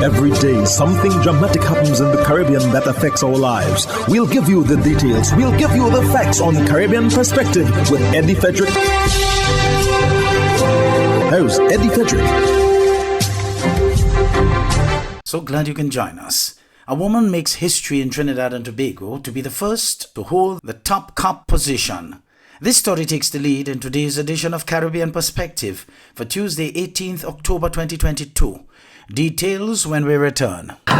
Every day, something dramatic happens in the Caribbean that affects our lives. We'll give you the details. We'll give you the facts on Caribbean Perspective with Eddie Frederick. Here's Eddie Frederick. So glad you can join us. A woman makes history in Trinidad and Tobago to be the first to hold the top cop position. This story takes the lead in today's edition of Caribbean Perspective for Tuesday, 18th October 2022. Details when we return. The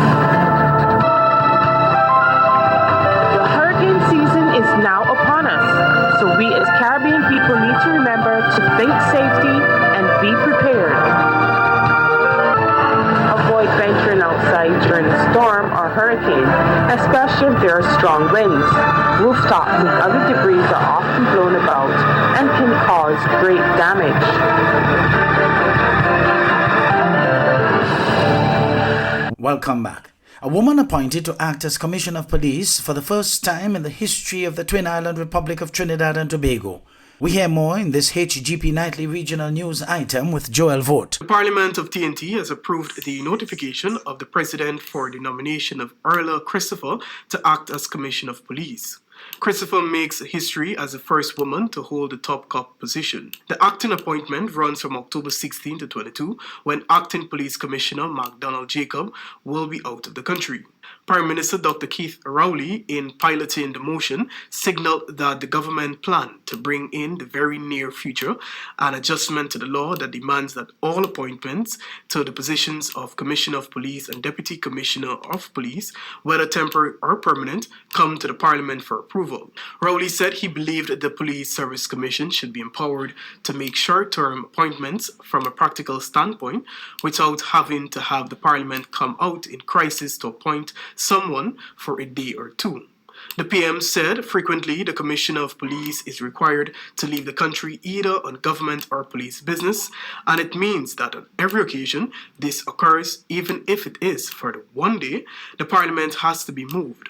hurricane season is now upon us, so we as Caribbean people need to remember to think safety and be prepared. Avoid venturing outside during a storm or hurricane, especially if there are strong winds. Rooftops and other debris are often blown about and can cause great damage. Welcome back. A woman appointed to act as Commissioner of Police for the first time in the history of the Twin Island Republic of Trinidad and Tobago. We hear more in this HGP Nightly Regional News item with Joel Vogt. The Parliament of TNT has approved the notification of the President for the nomination of Erla Christopher to act as Commissioner of Police. Christopher makes history as the first woman to hold the top cop position. The acting appointment runs from October 16 to 22, when Acting Police Commissioner MacDonald Jacob will be out of the country. Prime Minister Dr. Keith Rowley, in piloting the motion, signaled that the government planned to bring in the very near future an adjustment to the law that demands that all appointments to the positions of Commissioner of Police and Deputy Commissioner of Police, whether temporary or permanent, come to the Parliament for approval. Rowley said he believed the Police Service Commission should be empowered to make short-term appointments from a practical standpoint without having to have the Parliament come out in crisis to appoint someone for a day or two. The PM said frequently the Commissioner of Police is required to leave the country either on government or police business, and it means that on every occasion this occurs, even if it is for the one day, the Parliament has to be moved.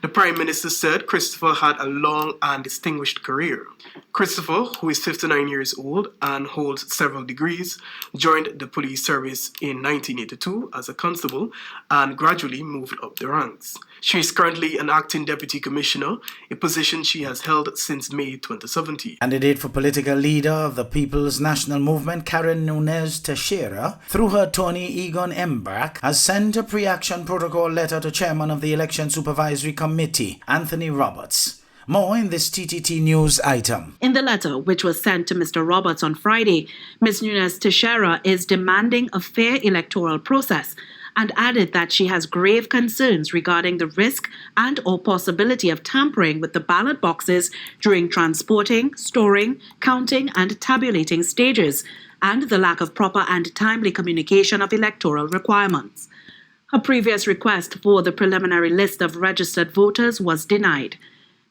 The Prime Minister said Christopher had a long and distinguished career. Christopher, who is 59 years old and holds several degrees, joined the police service in 1982 as a constable and gradually moved up the ranks. She is currently an acting deputy commissioner, a position she has held since May 2017. Candidate for political leader of the People's National Movement, Karen Nunez Teixeira, through her attorney Egon Embrach, has sent a pre-action protocol letter to Chairman of the Election Supervisory Committee, Anthony Roberts. More in this TTT News item. In the letter, which was sent to Mr. Roberts on Friday, Ms. Nunez Teixeira is demanding a fair electoral process and added that she has grave concerns regarding the risk and or possibility of tampering with the ballot boxes during transporting, storing, counting and tabulating stages, and the lack of proper and timely communication of electoral requirements. Her previous request for the preliminary list of registered voters was denied.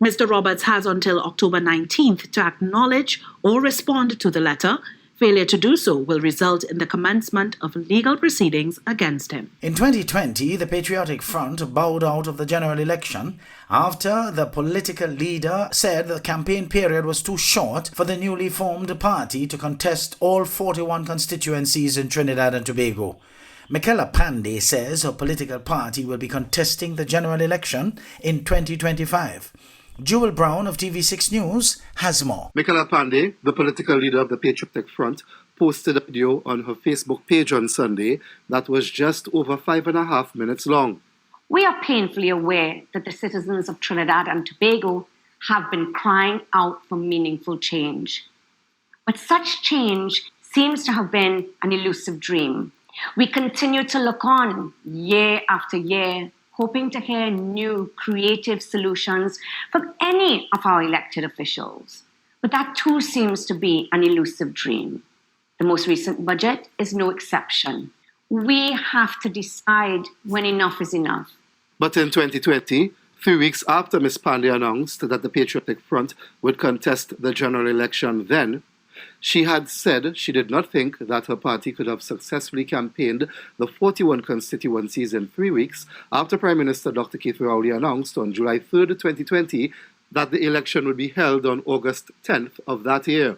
Mr. Roberts has until October 19th to acknowledge or respond to the letter. Failure to do so will result in the commencement of legal proceedings against him. In 2020, the Patriotic Front bowed out of the general election after the political leader said the campaign period was too short for the newly formed party to contest all 41 constituencies in Trinidad and Tobago. Michaela Pandey says her political party will be contesting the general election in 2025. Jewel Brown of TV6 News has more. Michaela Pandey, the political leader of the Patriotic Front, posted a video on her Facebook page on Sunday that was just over 5.5 minutes long. We are painfully aware that the citizens of Trinidad and Tobago have been crying out for meaningful change. But such change seems to have been an elusive dream. We continue to look on year after year, hoping to hear new creative solutions from any of our elected officials. But that too seems to be an elusive dream. The most recent budget is no exception. We have to decide when enough is enough. But in 2020, 3 weeks after Ms. Pandey announced that the Patriotic Front would contest the general election then, she had said she did not think that her party could have successfully campaigned the 41 constituencies in 3 weeks after Prime Minister Dr. Keith Rowley announced on July 3, 2020, that the election would be held on August 10th of that year.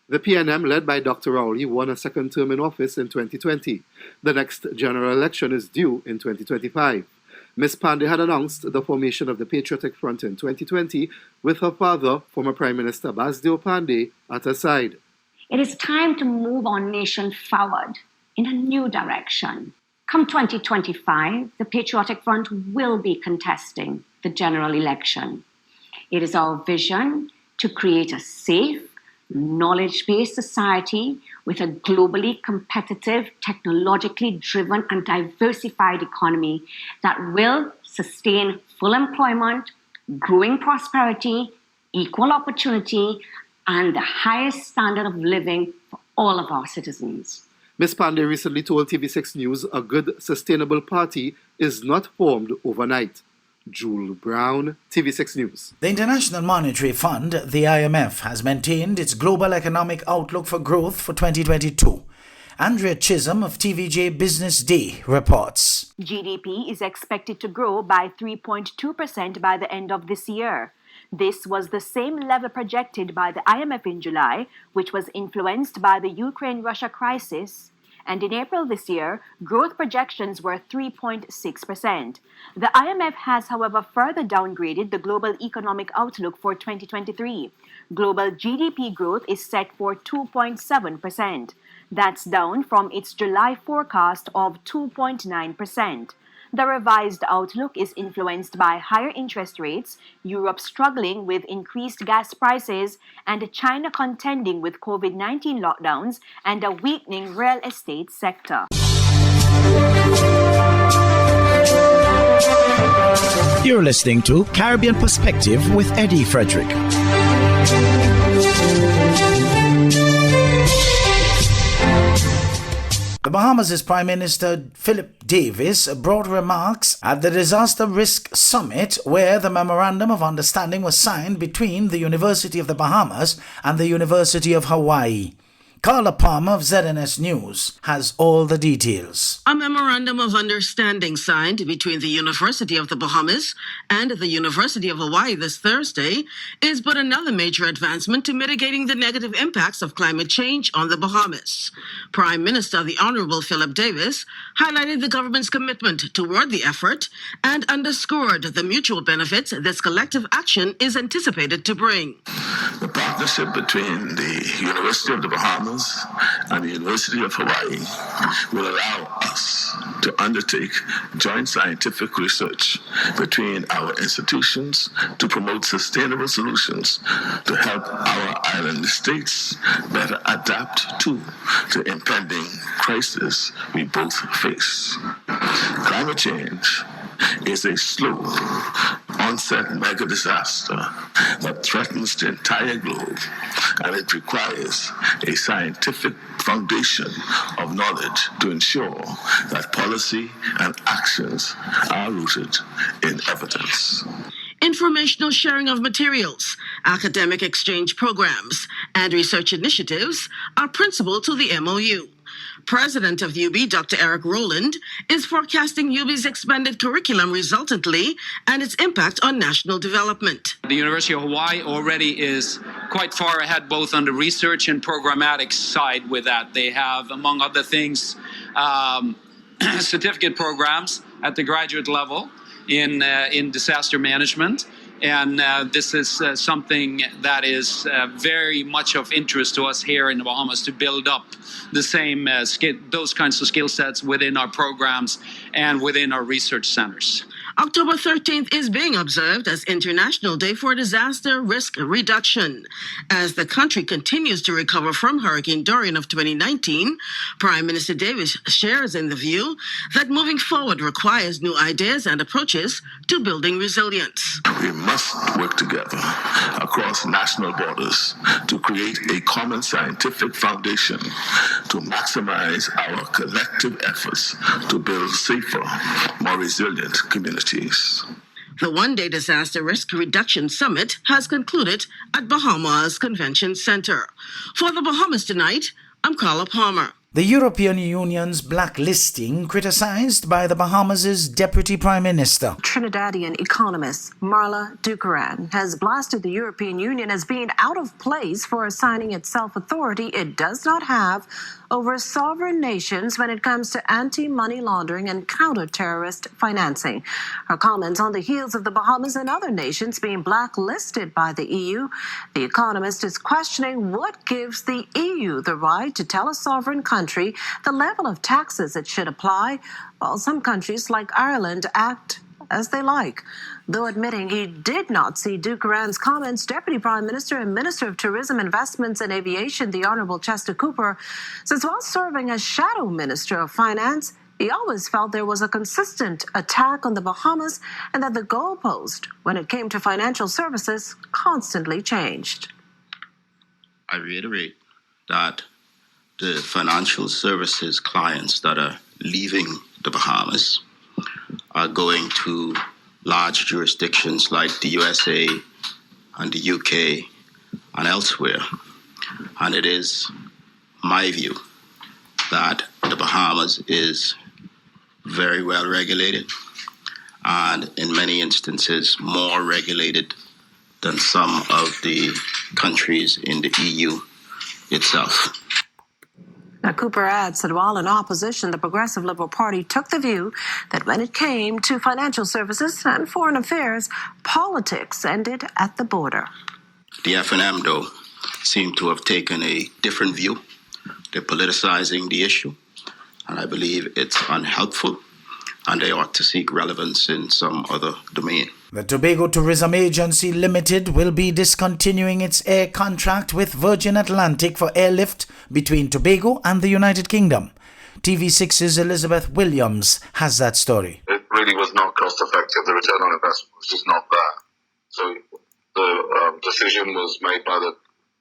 The PNM, led by Dr. Rowley, won a second term in office in 2020. The next general election is due in 2025. Ms. Pandey had announced the formation of the Patriotic Front in 2020 with her father, former Prime Minister Basdeo Pandey, at her side. It is time to move our nation forward in a new direction. Come 2025, the Patriotic Front will be contesting the general election. It is our vision to create a safe, knowledge-based society with a globally competitive, technologically driven and diversified economy that will sustain full employment, growing prosperity, equal opportunity, and the highest standard of living for all of our citizens. Ms. Pandey recently told TV6 News a good, sustainable party is not formed overnight. Jewel Brown, TV6 News. The International Monetary Fund, the IMF, has maintained its global economic outlook for growth for 2022. Andrea Chisholm of TVJ Business Day reports. GDP is expected to grow by 3.2% by the end of this year. This was the same level projected by the IMF in July, which was influenced by the Ukraine-Russia crisis. And in April this year, growth projections were 3.6%. The IMF has, however, further downgraded the global economic outlook for 2023. Global GDP growth is set for 2.7%. That's down from its July forecast of 2.9%. The revised outlook is influenced by higher interest rates, Europe struggling with increased gas prices, and China contending with COVID-19 lockdowns and a weakening real estate sector. You're listening to Caribbean Perspective with Eddie Frederick. The Bahamas' Prime Minister Philip Davis brought remarks at the Disaster Risk Summit, where the Memorandum of Understanding was signed between the University of the Bahamas and the University of Hawaii. Carla Palmer of ZNS News has all the details. A memorandum of understanding signed between the University of the Bahamas and the University of Hawaii this Thursday is but another major advancement to mitigating the negative impacts of climate change on the Bahamas. Prime Minister the Honorable Philip Davis highlighted the government's commitment toward the effort and underscored the mutual benefits this collective action is anticipated to bring. The partnership between the University of the Bahamas and the University of Hawaii will allow us to undertake joint scientific research between our institutions to promote sustainable solutions to help our island states better adapt to the impending crisis we both face. Climate change is a slow onset mega disaster that threatens the entire globe, and it requires a scientific foundation of knowledge to ensure that policy and actions are rooted in evidence. Informational sharing of materials, academic exchange programs, and research initiatives are principal to the MOU. President of UB, Dr. Eric Rowland, is forecasting UB's expanded curriculum resultantly and its impact on national development. The University of Hawaii already is quite far ahead both on the research and programmatic side with that. They have, among other things, certificate programs at the graduate level in disaster management. And this is something that is very much of interest to us here in the Bahamas, to build up the same those kinds of skill sets within our programs and within our research centers. October 13th is being observed as International Day for Disaster Risk Reduction. As the country continues to recover from Hurricane Dorian of 2019, Prime Minister Davis shares in the view that moving forward requires new ideas and approaches to building resilience. We must work together across national borders to create a common scientific foundation to maximize our collective efforts to build safer, more resilient communities. The one-day Disaster Risk Reduction Summit has concluded at Bahamas Convention Center. For the Bahamas Tonight, I'm Carla Palmer. The European Union's blacklisting criticized by the Bahamas' Deputy Prime Minister. Trinidadian economist Marla Ducaran has blasted the European Union as being out of place for assigning itself authority it does not have over sovereign nations when it comes to anti-money laundering and counter-terrorist financing. Her comments on the heels of the Bahamas and other nations being blacklisted by the EU. The economist is questioning what gives the EU the right to tell a sovereign country the level of taxes it should apply, while some countries like Ireland act as they like. Though admitting he did not see Ducaran's comments, Deputy Prime Minister and Minister of Tourism, Investments and Aviation, the Honourable Chester Cooper, says while serving as Shadow Minister of Finance, he always felt there was a consistent attack on the Bahamas and that the goalpost, when it came to financial services, constantly changed. I reiterate that the financial services clients that are leaving the Bahamas are going to large jurisdictions like the USA and the UK and elsewhere. And it is my view that the Bahamas is very well regulated and in many instances more regulated than some of the countries in the EU itself. Now, Cooper adds that while in opposition, the Progressive Liberal Party took the view that when it came to financial services and foreign affairs, politics ended at the border. The FNM, though, seem to have taken a different view. They're politicizing the issue, and I believe it's unhelpful, and they ought to seek relevance in some other domain. The Tobago Tourism Agency Limited will be discontinuing its air contract with Virgin Atlantic for airlift between Tobago and the United Kingdom. TV6's Elizabeth Williams has that story. It really was not cost effective. The return on investment was just not there. So the decision was made by the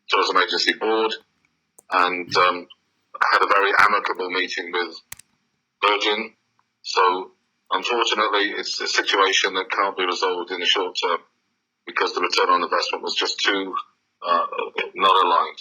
Tourism Agency Board, and I had a very amicable meeting with Virgin. So unfortunately, it's a situation that can't be resolved in the short term because the return on investment was just too not aligned.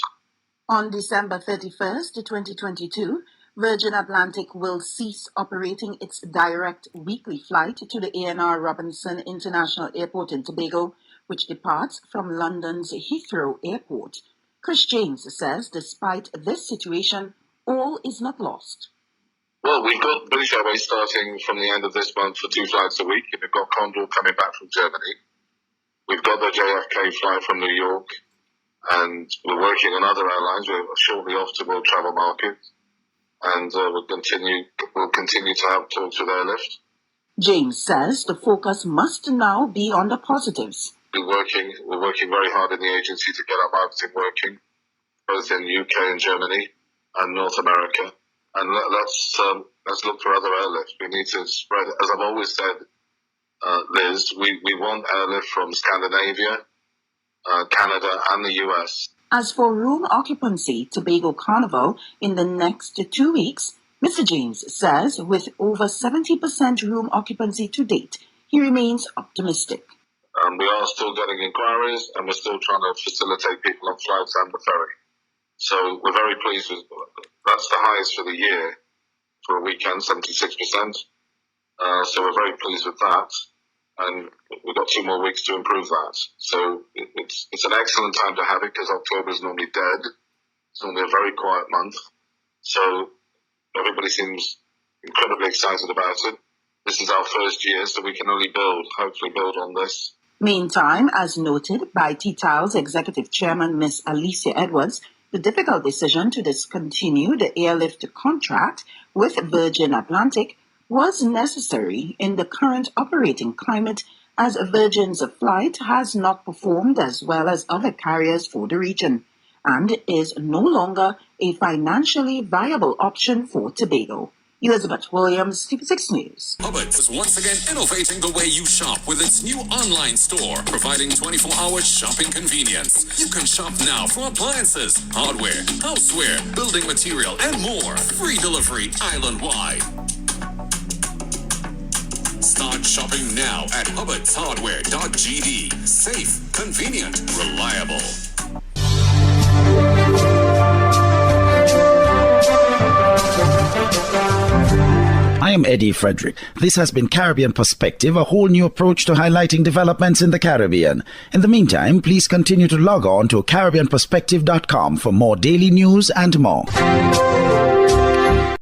On December 31st, 2022, Virgin Atlantic will cease operating its direct weekly flight to the A&R Robinson International Airport in Tobago, which departs from London's Heathrow Airport. Chris James says despite this situation, all is not lost. Well, we've got British Airways starting from the end of this month for 2 flights a week. We've got Condor coming back from Germany. We've got the JFK flight from New York. And we're working on other airlines. We're shortly off to World Travel Market. And we'll continue to have talks with Airlift. James says the focus must now be on the positives. We're working very hard in the agency to get our marketing working, both in the UK and Germany and North America. And let's look for other airlifts. We need to spread, as I've always said, Liz, we want airlift from Scandinavia, Canada and the US. As for room occupancy, Tobago Carnival in the next 2 weeks, Mr. James says with over 70% room occupancy to date, he remains optimistic. We are still getting inquiries and we're still trying to facilitate people on flights and the ferry. So we're very pleased with that's the highest for the year for a weekend, 76%. So we're very pleased with that. And we've got 2 more weeks to improve that. So it's an excellent time to have it because October is normally dead. It's normally a very quiet month. So everybody seems incredibly excited about it. This is our first year, so we can only hopefully build on this. Meantime, as noted by TTAL's Executive Chairman, Ms. Alicia Edwards, the difficult decision to discontinue the airlift contract with Virgin Atlantic was necessary in the current operating climate as Virgin's flight has not performed as well as other carriers for the region and is no longer a financially viable option for Tobago. Elizabeth Williams, TV6 News. Hubbard's is once again innovating the way you shop with its new online store, providing 24-hour shopping convenience. You can shop now for appliances, hardware, houseware, building material, and more. Free delivery island-wide. Start shopping now at hubbardshardware.gd. Safe, convenient, reliable. am Eddie Frederick. This has been Caribbean Perspective, a whole new approach to highlighting developments in the Caribbean. In the meantime, please continue to log on to CaribbeanPerspective.com for more daily news and more.